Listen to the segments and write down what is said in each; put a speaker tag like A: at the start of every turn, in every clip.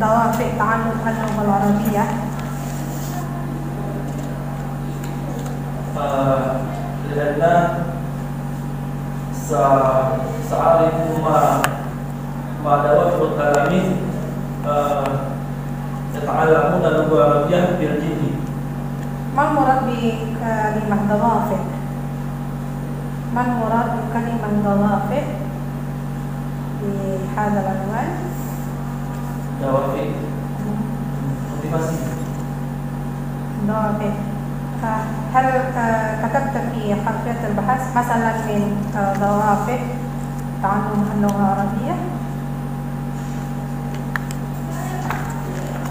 A: دوافع تعلم اللغة العربية؟
B: لأن سأعرف ما دوافع التلاميذ يتعلمون اللغة العربية بالجد.
A: ما المراد بكلمة دوافع؟ ما المراد بكلمة دوافع بهذا العنوان؟
B: دوافع موتيفasi.
A: دوافع. هل كتبت في خلفية البحث مثلا من دوافع تعلم اللغة العربية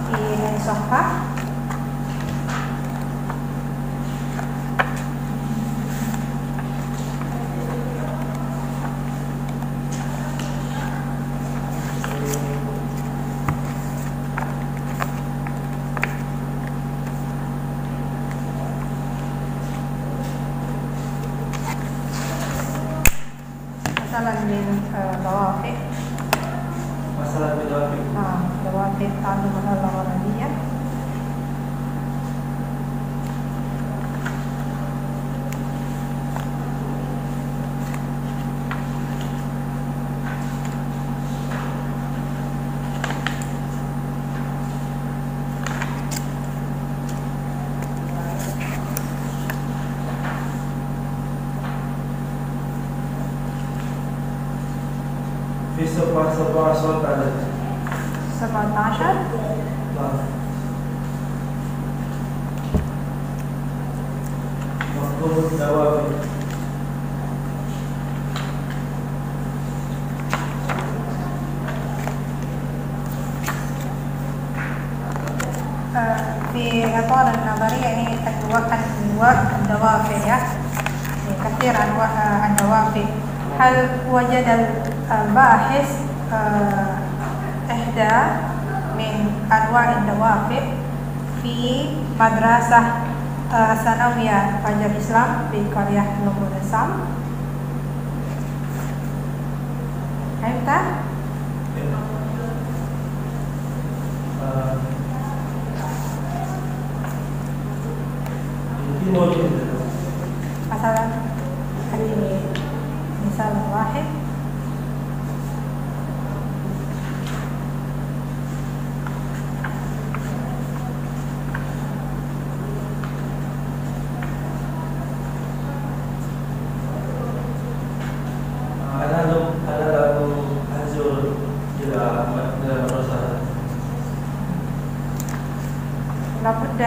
A: في أي صفحة؟ مثلا من دوافع دوافع تعلم اللغة العربية.
B: في 17 عدد.
A: 17.
B: مفهوم الدوافع.
A: في إطار النظرية ini أنواع الدوافع ya, كثير أنواع الدوافع. هل وجد الباحث إحدى من أنواع الدوافع في مدرسة ثانوية Fajar Islam di قرية Lumbur Resam؟ فهمت؟ مثلا هذه مثال واحد. لابد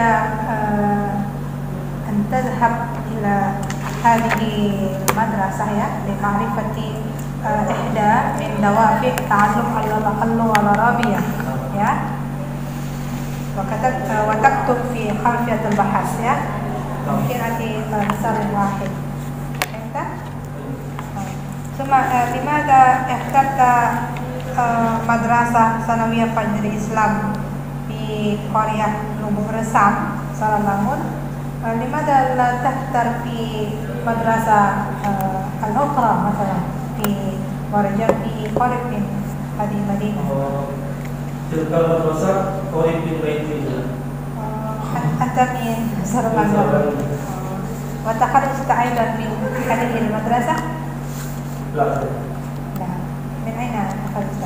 A: أن تذهب إلى هذه المدرسة لمعرفة إحدى من دوافع تعلم اللغة العربية ya, وتكتب في خلفية البحث ya. ممكن هذه مثال واحد. فهمت؟ ثم لماذا اخترت مدرسة ثانوية فجر الإسلام في قرية Lumbur Resam Sarangangun؟ لماذا لا تختار في مدرسة الأخرى مثلا في ورجع في قريب من هذه المدينة؟
B: تلك المدرسة قريب من بيتي.
A: أنت من سرمانغون وتخرجت أيضا من هذه المدرسة؟
B: لا.
A: لا. من أين تخرجت؟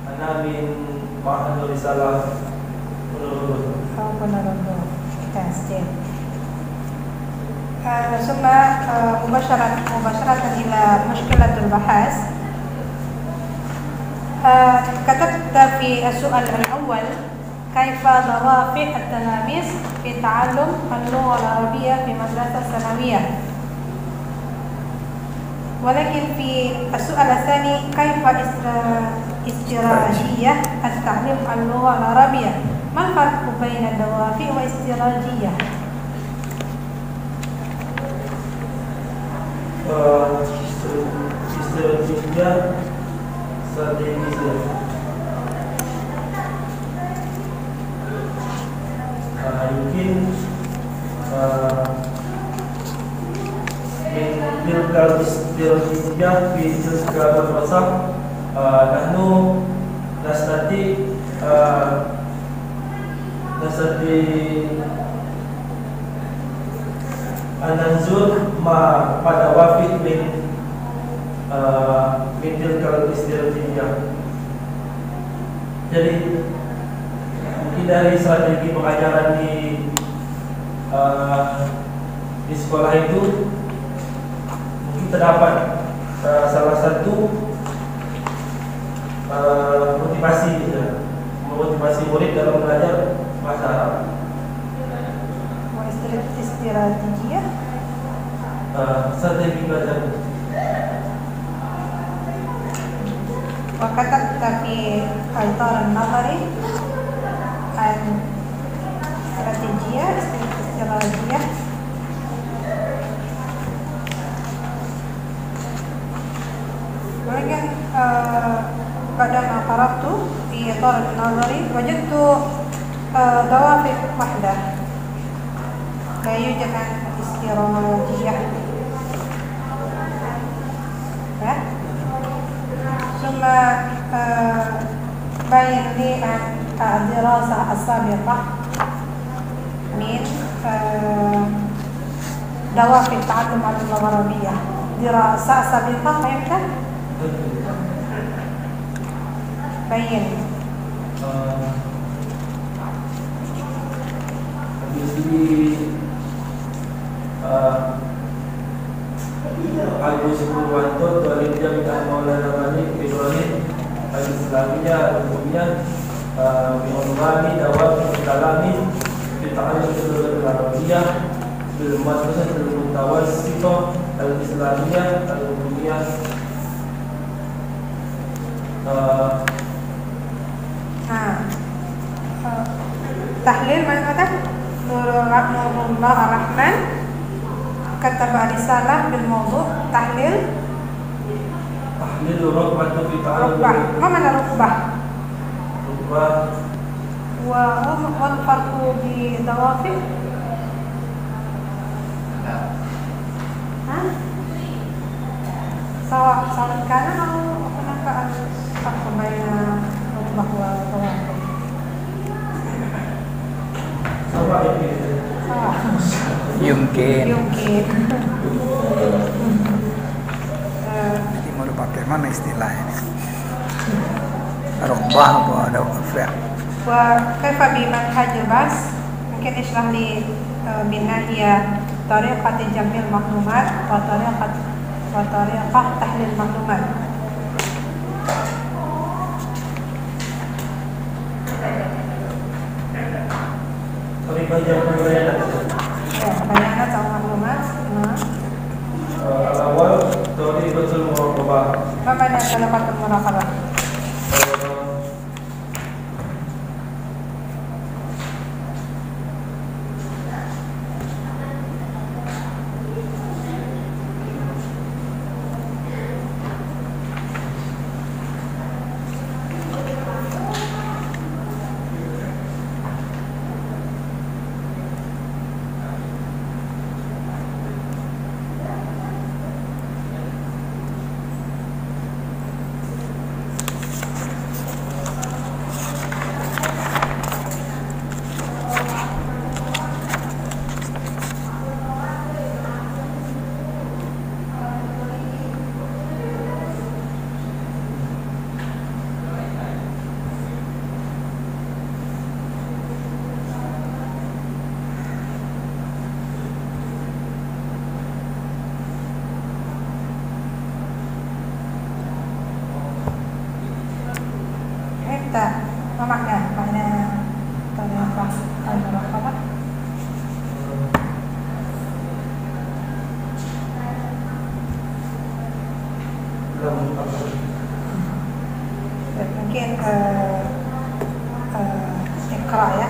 B: أنا من معهد الرسالة
A: Ponorogo. ثم مباشرة إلى مشكلة البحث. كتبت في السؤال الأول كيف دوافع التلاميذ في تعلم اللغة العربية في مدرسة ثانوية، ولكن في السؤال الثاني كيف استراتيجية التعليم اللغة العربية؟ ما الفرق بين الدوافع واستراتيجية؟
B: Strategi يمكن من تلك الاستراتيجيات في تلك المدرسة نحن nastati ananzur ma pada wafid min tilkal istirjiyah. Jadi mungkin dari strategi pengajaran di sekolah itu mungkin terdapat salah satu motivasi memotivasi murid dalam belajar bahasa Arab.
A: Istirahatiyah,
B: strategi belajar.
A: وكتبت في الإطار النظري الاستراتيجية استراتيجية ولكن بعدما قرأت في إطار النظري وجدت ضوابط واحدة لا يوجد استراتيجية. ثم بين لي الدراسة السابقة من دوافع تعلم اللغة العربية. دراسة سابقة فهمت؟ بين.
B: Al-Yusuf Purwanto, Tualib Jami'ah Maulana Malik, Ibrahim, Al-Islamiyah, Al-Umiyah, Al-Umami, Dawab, Al-Kalami, Al-Ta'alim, Al-Arabiyah, Al-Madrasah, Al-Mutawassithah, Al-Islamiyah, Al-Umiyah,
A: tahlil mana? Nurullah Ar-Rahman كتب رسالة بالموضوع تحليل
B: ركبة في تعلم.
A: ركبة، ما معنى ركبة؟
B: ركبة
A: والفرق بضوافر؟ سواء كان أو هناك الفرق بين ركبة وضوافر؟
B: سواء.
C: Yungkin.
A: Jadi
C: mau dipakai mana istilahnya? Rukbah atau ada wafat?
A: وكيف بمنهج البحث؟ ممكن اشرح لي منها هي طريقة جمع المعلومات وطريقة تحليل المعلومات. بيانات أو معلومات.
B: الأول طريقة المراقبة.
A: ما معنى طريقة المراقبة؟ ما معنى طريقة المراقبة؟ mungkin اقرأ ya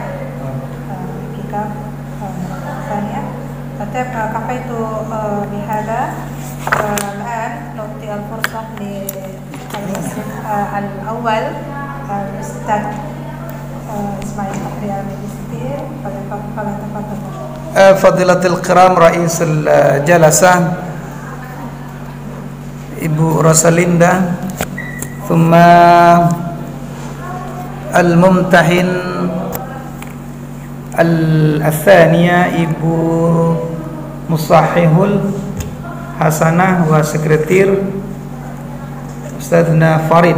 A: kitab ثانية. طيب كفيت بهذا. الآن نعطي الفرصة للمسلم الأول الأستاذ إسماعيل فخري الماجستير فليتفضل.
C: فضيلة الكرام رئيس الجلسة Ibu Rosalinda, ثم Al-Mumtahin Al-Thaniya Ibu Musahihul Hasanah wa Sekretir Ustadzna Farid.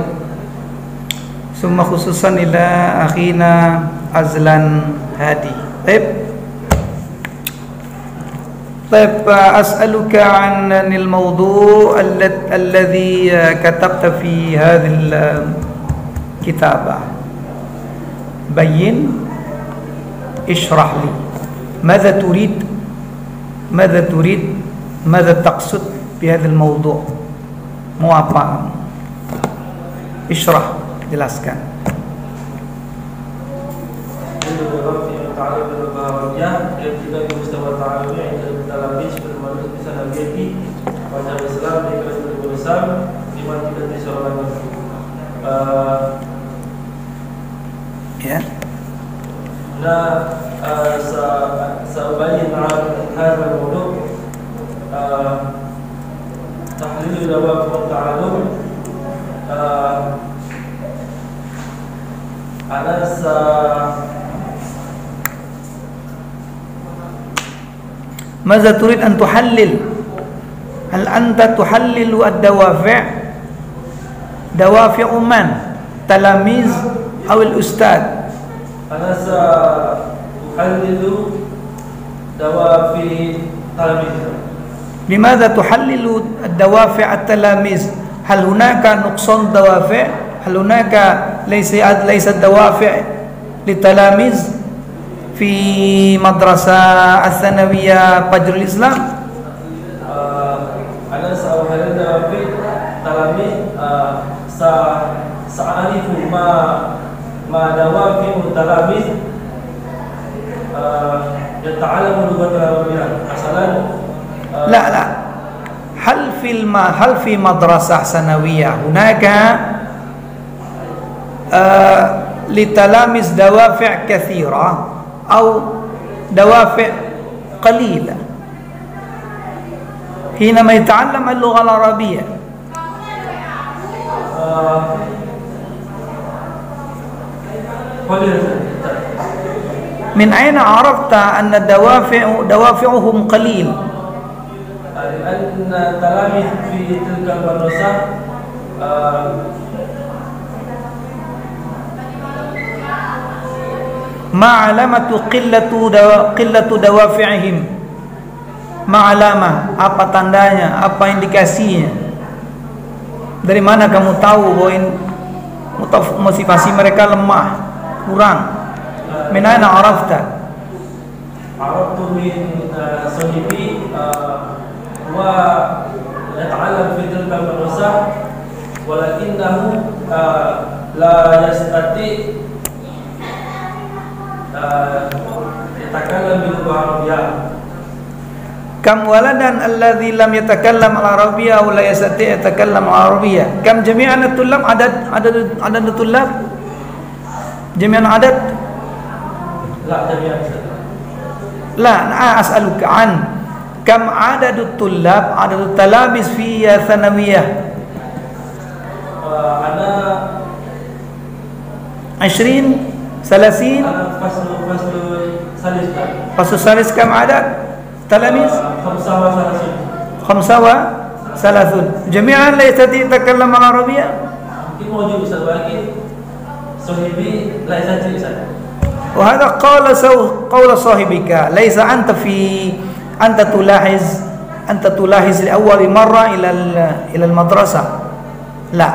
C: Summa khususan ila akhina Azlan Hadi. طيب أسألك عن الموضوع الذي كتبت في هذه الكتابة. بين اشرح لي ماذا تريد ماذا تقصد بهذا الموضوع. mau apa? Ishrah, jelaskan. Ya.
B: سأبين هذا الموضوع تحليل دوافع التعلم. أنا
C: ماذا تريد أن تحلل؟ هل أنت تحلل الدوافع؟ دوافع من؟ تلاميذ أو الأستاذ؟
B: أنا سأحلل دوافع التلاميذ.
C: لماذا تحلل الدوافع التلاميذ؟ هل هناك نقصان دوافع؟ هل هناك ليس الدوافع للتلاميذ في مدرسة الثانوية فجر الإسلام؟
B: أنا سأحلل دوافع التلاميذ. سأعرف ما دوافع التلاميذ يتعلم اللغة العربية. مثلا
C: لا هل في مدرسة ثانوية هناك للتلاميذ دوافع كثيرة أو دوافع قليلة حينما يتعلم اللغة العربية؟ من أين عرفت أن دوافعهم قليل؟
B: لأن التلاميذ في تلك المدرسة
C: ما علامة قلة دوافعهم؟ ما علامة? Apa tandanya? Apa indikasinya? Dari mana kamu tahu bahwa motivasi mereka lemah, kurang? Min aina arafta?
B: عرفت من صديقي هو يتعلم في تلك المدرسة ولكنه لا يستطيع يتكلم باللغة العربية.
C: كم ولدا الذي لم يتكلم العربية أو لا يستطيع يتكلم العربية؟ كم جميع الطلاب؟ عدد الطلاب جميعا عدد؟
B: لا جميعا.
C: لا أنا أسألك عن كم عدد الطلاب عدد التلاميذ في ثانوية؟
B: أنا
C: 20 30.
B: أنا فصل ثالث.
C: فصل ثالث كم عدد تلاميذ؟ 35 جميعا لا يستطيع يتكلم العربية.
B: ممكن موجود أستاذ ولكن صاحبي لا يستطيع أستاذ.
C: وهذا قول صاحبك، ليس أنت تلاحظ لأول مرة إلى المدرسة، لا،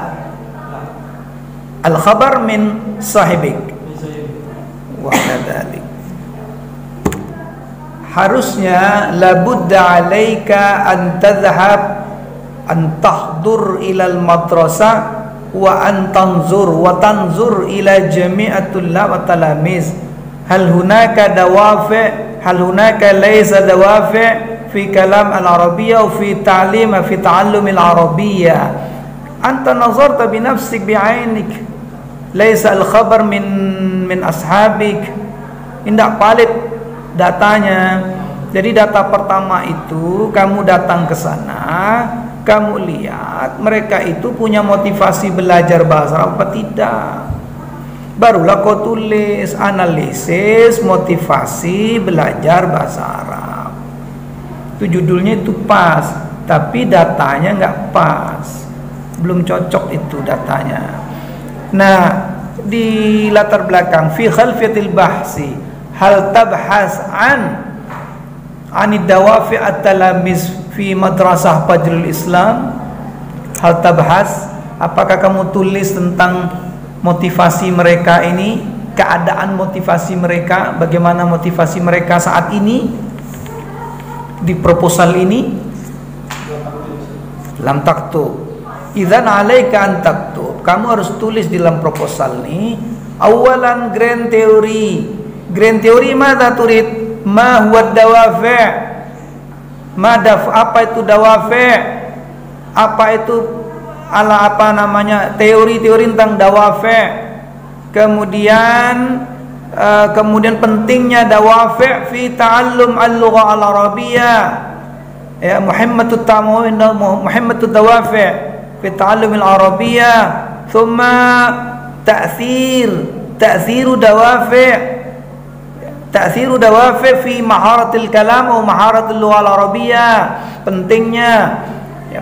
C: الخبر من صاحبك. وعلى ذلك harusnya labudda alaika an tadhhab an tahdur ila al-madrasah wa an tanzur ila jami'at tullab wa talamiz hal hunaka dawafi' hal hunaka laysa dawafi' fi kalam al-arabiyyah wa fi ta'allum al-arabiyyah. Anta nazarta bi nafsik bi 'ainik, laysa al-khabar min ashabik. Indak valid datanya. Jadi data pertama itu kamu datang ke sana, kamu lihat mereka itu punya motivasi belajar bahasa Arab apa tidak. barulah kau tulis analisis motivasi belajar bahasa Arab. Itu judulnya itu pas, tapi datanya nggak pas, belum cocok itu datanya. Nah, di latar belakang fi khalfiyatil bahsi hal tabhas anid dawafi at-talamis fi madrasah Fajrul Islam. Hal tabhas, apakah kamu tulis tentang motivasi mereka ini, keadaan motivasi mereka, bagaimana motivasi mereka saat ini di proposal ini? Lam taktub. Idzan 'alaika an taktub. Kamu harus tulis di dalam proposal ini awalan grand theory. Grand theory madza turid? Ma huwa dawafi'? Apa itu dawafi'? Apa itu teori-teori tentang dawafi'. Kemudian pentingnya dawafi' fi ta'allum al-lugha al-arabiyyah. Ya, muhimmatut dawafi' fi ta'allum al-arabiyyah. Thumma ta'thiru dawafi' fi maharatil kalam atau maharatil lugha al-arabiyyah.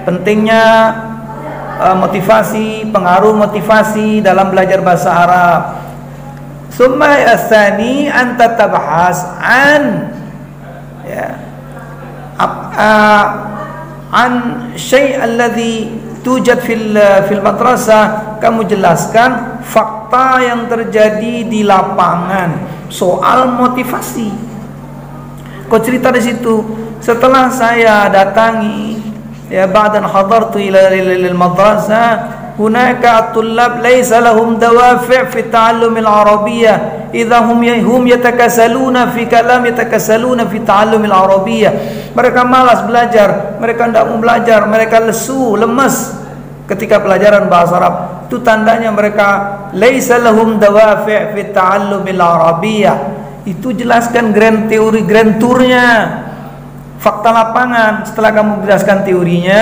C: Pentingnya motivasi, pengaruh motivasi dalam belajar bahasa Arab. Summa asani anta tabhas an syai' alladhi tujad fil madrasah. Kamu jelaskan fakta yang terjadi di lapangan soal motivasi. Kau cerita di situ. Setelah saya datangi, ya, ba'dan hadartu ila al-madrasah, hunaka at-tullab laysa lahum dawafi' fi ta'allum al-arabiyyah, idza hum yatakasaluna fi kalam, yatakasaluna fi ta'allum al-arabiyyah. Mereka malas belajar, mereka tidak mau belajar, mereka lesu, lemas ketika pelajaran bahasa Arab. Itu tandanya mereka laysa lahum dawafi' fi ta'allum al-arabiyyah. Itu jelaskan grand teori, grand tournya, fakta lapangan. Setelah kamu jelaskan teorinya,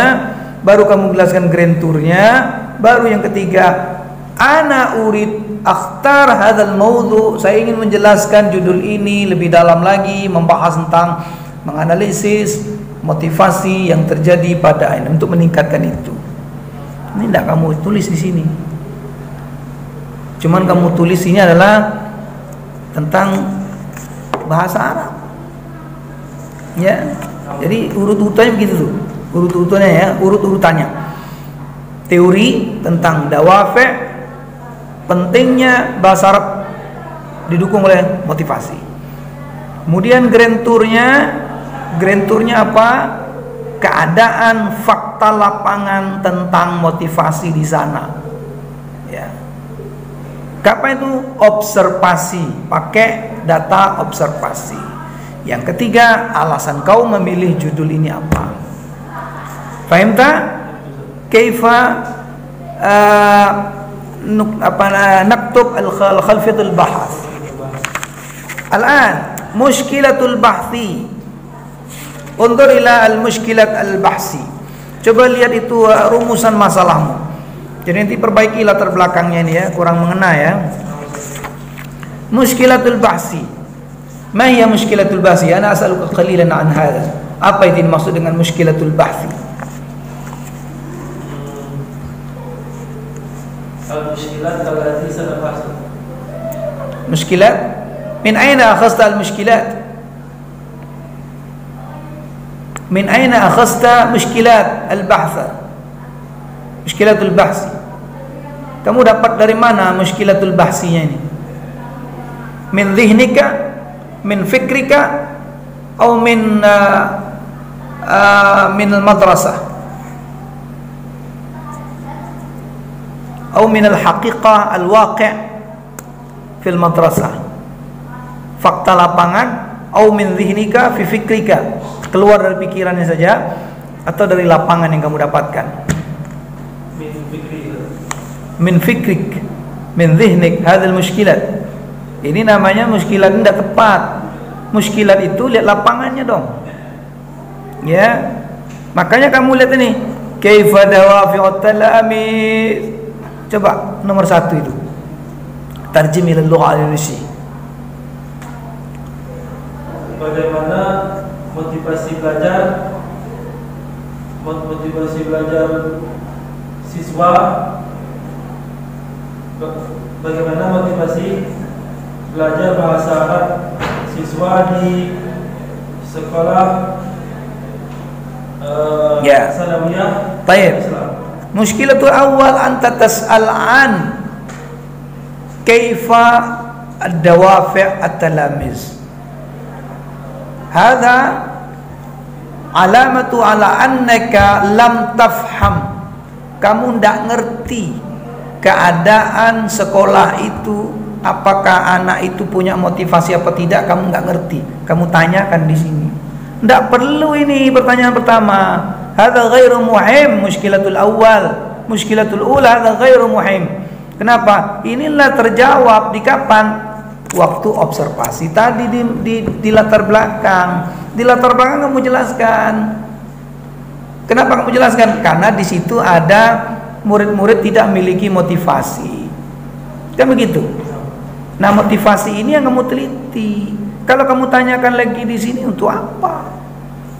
C: baru kamu jelaskan grand tournya. Baru yang ketiga, ana urid akhtar hadzal mawdu'. Saya ingin menjelaskan judul ini lebih dalam lagi, membahas tentang menganalisis motivasi yang terjadi pada ini untuk meningkatkan itu. Ini tidak kamu tulis di sini. Cuman kamu tulis ini adalah tentang bahasa Arab. Ya. Jadi urut-urutannya begitu tuh. Urut-urutannya ya, urut-urutannya. Teori tentang dawafi', pentingnya bahasa Arab didukung oleh motivasi. Kemudian grand tournya apa? Keadaan fakta lapangan tentang motivasi di sana. Ya. Apa itu? Observasi, pakai data observasi. Yang ketiga, alasan kau memilih judul ini apa? Faham tak? Kaifa naktub al-khalfiyatul bahth. Al-an mushkilatul bahthi. Undur ila al-mushkilat al-bahsi. Coba lihat itu rumusan masalahmu. Jadi nanti perbaiki latar belakangnya ini ya, kurang mengena ya. Mushkilatul bahsi. Ma hiya mushkilatul bahsi? Ana as'aluka qalilan an hadha. Apa itu dimaksud dengan mushkilatul bahsi?
B: Al-mushkilat allati sanabahas.
C: Mushkilat? Min aina akhadta al-mushkilat? Min aina akhadta mushkilat al-bahth? Mushkilatul bahsi. Kamu dapat dari mana mushkilatul bahsinya ini? Min dhihnika, min fikrika, atau min al-madrasah, atau min al-haqiqah al-waqi' fil madrasah. Fakta lapangan, atau min dhihnika fi fikrika, keluar dari pikirannya saja, atau dari lapangan yang kamu dapatkan. Min fikrik, min dhihnik, hadzal mushkilat. Ini namanya mushkilat, tidak tepat. Mushkilat itu lihat lapangannya dong. Ya. Makanya kamu lihat ini, kaifa dawafi'ut talamis. Coba nomor 1 itu. Tarjim ila lugha al-Indonesia.
B: Bagaimana motivasi belajar siswa, bagaimana motivasi belajar bahasa Arab siswa di sekolah sanawiyah
C: Baik.
B: Islam.
C: Mushkilatul awal anta tas'al an kaifa ad-dawafi' at-talamiz. Hadha alamatu ala annaka lam tafham. Kamu tidak ngerti keadaan sekolah itu, apakah anak itu punya motivasi apa tidak, kamu nggak ngerti. Kamu tanyakan di sini. Tidak perlu ini pertanyaan pertama. Hadza ghairu muhim, mushkilatul awal. Mushkilatul ula hadza ghairu muhim. Kenapa? Inilah terjawab di kapan? Waktu observasi tadi di latar belakang. Di latar belakang kamu jelaskan. Kenapa kamu jelaskan? Karena di situ ada murid-murid tidak memiliki motivasi. Kan begitu. Nah, motivasi ini yang kamu teliti. Kalau kamu tanyakan lagi di sini untuk apa?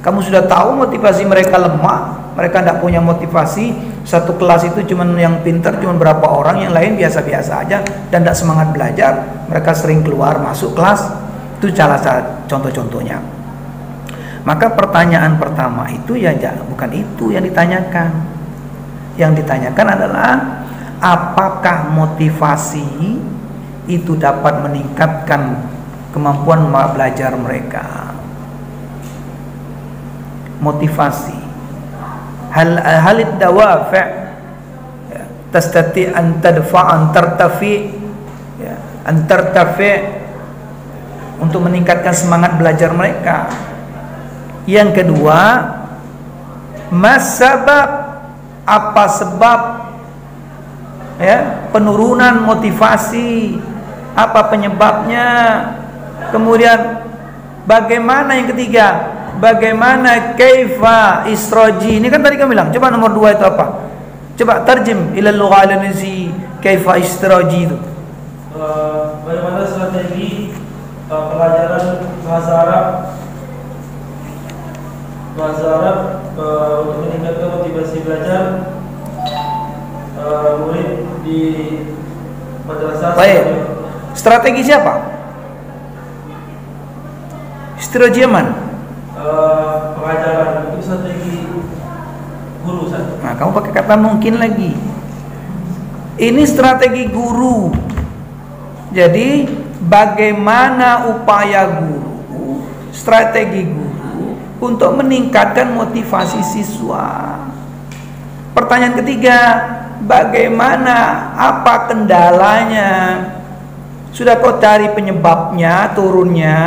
C: Kamu sudah tahu motivasi mereka lemah, mereka tidak punya motivasi. Satu kelas itu cuman yang pintar cuma berapa orang, yang lain biasa-biasa aja dan tidak semangat belajar. Mereka sering keluar masuk kelas. Itu salah contoh-contohnya. Maka pertanyaan pertama itu ya bukan itu yang ditanyakan. Yang ditanyakan adalah apakah motivasi itu dapat meningkatkan kemampuan belajar mereka. Motivasi. Halid dawafi' tastati an tadfa' an tartafi' an tartafi' untuk meningkatkan semangat belajar mereka. Yang kedua, masabab, apa sebab penurunan motivasi, apa penyebabnya. Kemudian bagaimana, yang ketiga, bagaimana kaifa istroji. Ini kan tadi kami bilang, coba nomor 2 itu apa? Coba tarjim ila lugha al-Indonesia kaifa istroji itu.
B: Bagaimana strategi pelajaran bahasa Arab untuk meningkatkan motivasi belajar murid di madrasah.
C: Baik. Strategi siapa? Strategi mana?
B: Pengajaran itu strategi guru saja.
C: Nah, kamu pakai kata mungkin lagi. Ini strategi guru. Jadi bagaimana upaya guru, strategi guru untuk meningkatkan motivasi siswa. Pertanyaan ketiga, bagaimana, apa kendalanya? Sudah kau cari penyebabnya, turunnya,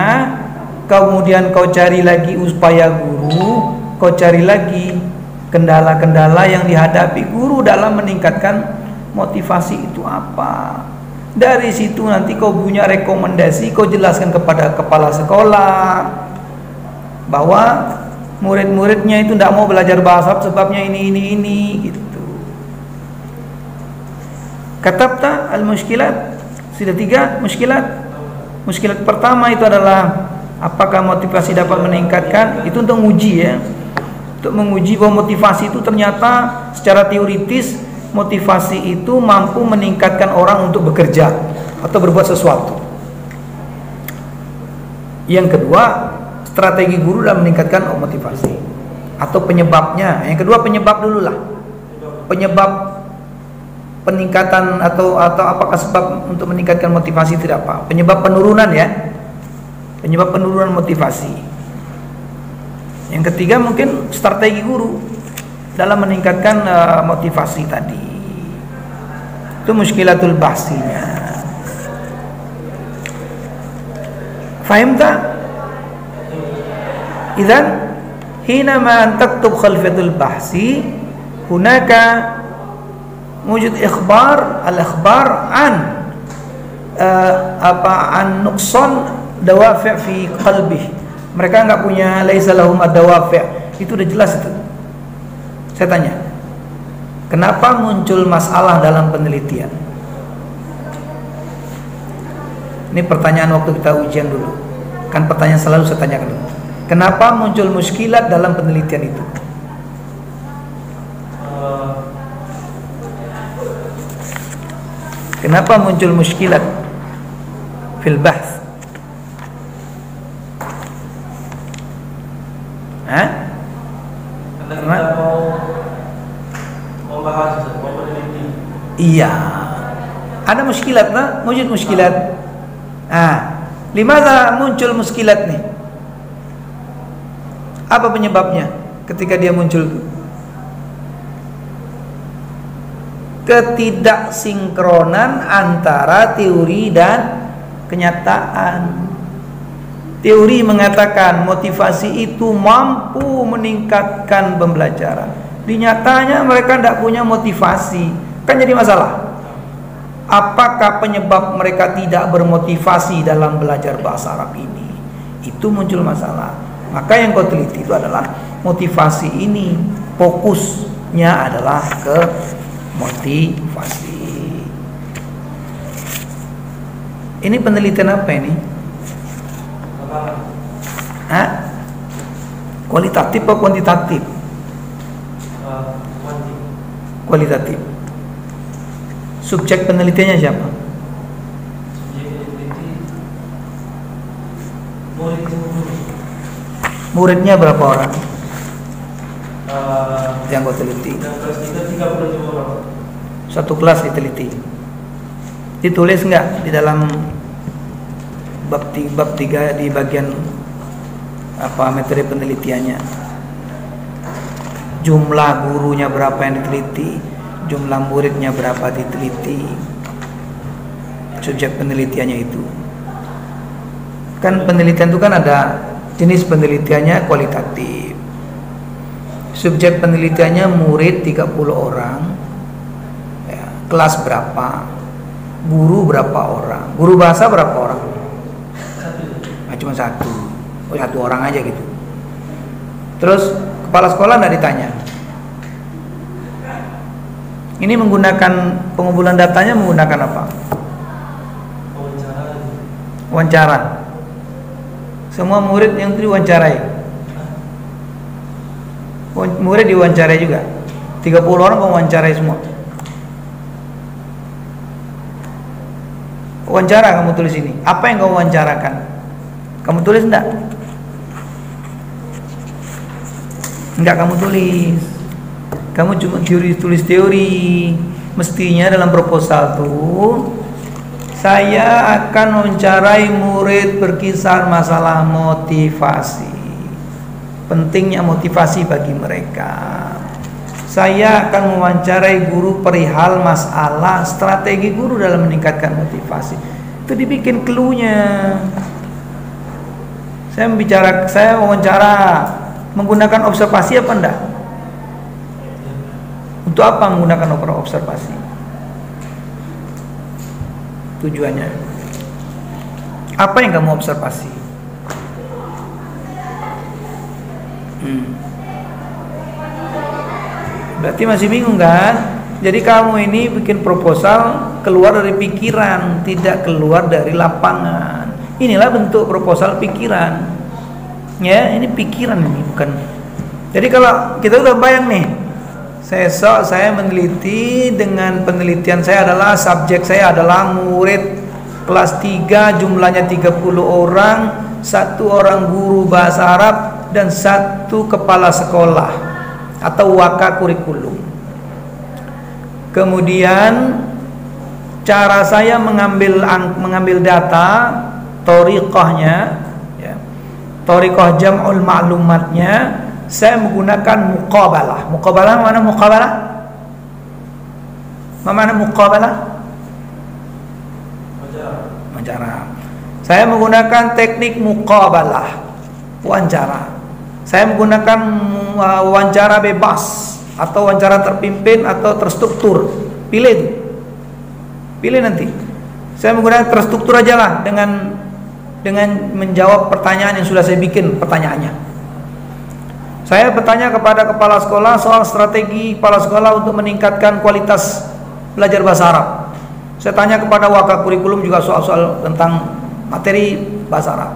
C: kemudian kau cari lagi upaya guru, kau cari lagi kendala-kendala yang dihadapi guru dalam meningkatkan motivasi itu apa. Dari situ nanti kau punya rekomendasi, kau jelaskan kepada kepala sekolah bahwa murid-muridnya itu tidak mau belajar bahasa sebabnya ini gitu. Katabta al-mushkilat. Sudah 3 muskilat. Muskilat pertama itu adalah apakah motivasi dapat meningkatkan. Itu untuk menguji ya. Untuk menguji bahwa motivasi itu ternyata secara teoritis motivasi itu mampu meningkatkan orang untuk bekerja atau berbuat sesuatu. Yang kedua, strategi guru dalam meningkatkan motivasi atau penyebabnya. Yang kedua penyebab dulu lah. Penyebab peningkatan atau apakah sebab untuk meningkatkan motivasi tidak apa. Penyebab penurunan ya. Penyebab penurunan motivasi. Yang ketiga mungkin strategi guru dalam meningkatkan motivasi tadi. Itu mushkilatul bahsinya. Faham tak? Idzan hinama taktub khalfatul bahsi hunaka wujud ikhbar al-ikhbar an an nuqsan dawafi' fi qalbih. Mereka enggak punya laisa lahum ad-dawafi'. Itu udah jelas itu. Saya tanya, kenapa muncul masalah dalam penelitian? Ini pertanyaan waktu kita ujian dulu. Kan pertanyaan selalu saya tanyakan dulu. Kenapa muncul muskilat dalam penelitian itu? Kenapa muncul muskilat fil bahth?
B: Karena kita mau membahas, mau meneliti.
C: Iya. Ada muskilat, nah, muncul muskilat. Limadha muncul muskilat nih? Apa penyebabnya ketika dia muncul? Ketidaksinkronan antara teori dan kenyataan. Teori mengatakan motivasi itu mampu meningkatkan pembelajaran. Di nyatanya mereka tidak punya motivasi. Kan jadi masalah. Apakah penyebab mereka tidak bermotivasi dalam belajar bahasa Arab ini? Itu muncul masalah. Maka yang kau teliti itu adalah motivasi ini. Fokusnya adalah ke motivasi. Ini penelitian apa ini? Kualitatif atau kuantitatif? Kualitatif. Subjek penelitiannya siapa? Muridnya berapa orang? Yang kau teliti?
B: Kelas 3 37 orang.
C: Satu kelas diteliti. Ditulis enggak di dalam bab 3 di bagian apa metode penelitiannya? Jumlah gurunya berapa yang diteliti, jumlah muridnya berapa diteliti. Subjek penelitiannya itu. Kan penelitian itu kan ada jenis penelitiannya kualitatif. Subjek penelitiannya murid 30 orang. Ya, kelas berapa? Guru berapa orang? Guru bahasa berapa orang? Cuma satu. Oh, satu orang aja gitu. Terus kepala sekolah tidak ditanya. Ini menggunakan pengumpulan datanya menggunakan apa? Wawancara. Semua murid yang diwawancarai. Murid diwawancarai juga. 30 orang kamu wawancarai semua. Wawancara kamu tulis ini. Apa yang kamu wawancarakan? Kamu tulis enggak? Enggak kamu tulis. Kamu cuma tulis teori. Mestinya dalam proposal tuh saya akan mewawancarai murid berkisar masalah motivasi. Pentingnya motivasi bagi mereka. Saya akan mewawancarai guru perihal masalah strategi guru dalam meningkatkan motivasi. Itu dibikin clue-nya. Saya wawancara menggunakan observasi apa enggak? Untuk apa menggunakan observasi? Tujuannya apa yang kamu observasi? Berarti masih bingung kan? Jadi kamu ini bikin proposal keluar dari pikiran, tidak keluar dari lapangan. Inilah bentuk proposal pikiran. Ya, ini pikiran ini bukan. Jadi kalau kita udah bayang nih, saya meneliti dengan penelitian saya adalah subjek saya adalah murid kelas 3 jumlahnya 30 orang, 1 orang guru bahasa Arab dan 1 kepala sekolah atau waka kurikulum. Kemudian cara saya mengambil data, thoriqahnya, ya, thoriqah jam'ul ma'lumatnya, saya menggunakan muqabalah. Muqabalah mana muqabalah? Mana muqabalah? Wawancara. Saya menggunakan teknik muqabalah, wawancara. Saya menggunakan wawancara bebas atau wawancara terpimpin atau terstruktur. Pilih itu. Pilih nanti. Saya menggunakan terstruktur aja lah dengan menjawab pertanyaan yang sudah saya bikin pertanyaannya. Saya bertanya kepada kepala sekolah soal strategi kepala sekolah untuk meningkatkan kualitas belajar bahasa Arab. Saya tanya kepada wakil kurikulum juga soal-soal tentang materi bahasa Arab.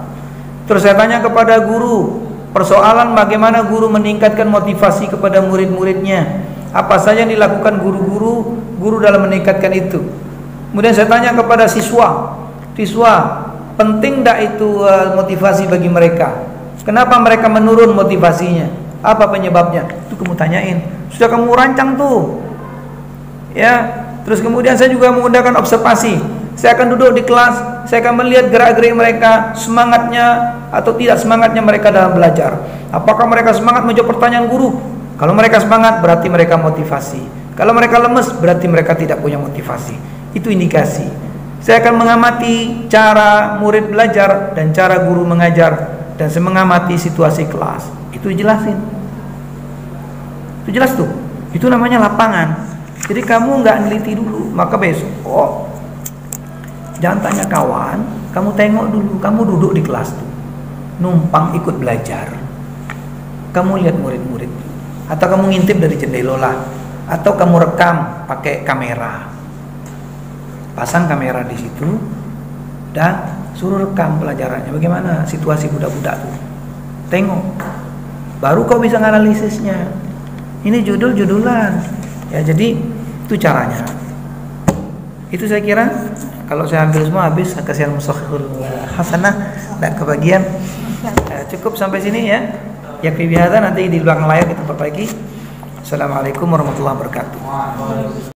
C: Terus saya tanya kepada guru, persoalan bagaimana guru meningkatkan motivasi kepada murid-muridnya. Apa saja yang dilakukan guru dalam meningkatkan itu. Kemudian saya tanya kepada siswa, penting tidak itu motivasi bagi mereka? Kenapa mereka menurun motivasinya? Apa penyebabnya? Itu kamu tanyain. Sudah kamu rancang tuh. Ya. Terus kemudian saya juga menggunakan observasi. Saya akan duduk di kelas, saya akan melihat gerak-gerik mereka, semangatnya atau tidak semangatnya mereka dalam belajar. Apakah mereka semangat menjawab pertanyaan guru? Kalau mereka semangat berarti mereka motivasi. Kalau mereka lemes berarti mereka tidak punya motivasi. Itu indikasi. Saya akan mengamati cara murid belajar dan cara guru mengajar, dan saya mengamati situasi kelas. Itu jelasin. Itu jelas tuh. Itu namanya lapangan. Jadi kamu nggak neliti dulu, maka besok jangan tanya kawan, kamu tengok dulu, kamu duduk di kelas tuh, numpang ikut belajar. Kamu lihat murid-murid, atau kamu ngintip dari jendela, atau kamu rekam pakai kamera. Pasang kamera di situ dan suruh rekam pelajarannya. Bagaimana situasi budak-budak tuh? Tengok. Baru kau bisa analisisnya. Ini judul-judulan. Ya, jadi itu caranya. Itu saya kira kalau saya ambil semua habis kasihan musakhirul hasanah dan kebagian. Cukup sampai sini ya. Yakfi bihadza, nanti di belakang layar kita perbaiki. Assalamualaikum warahmatullahi wabarakatuh.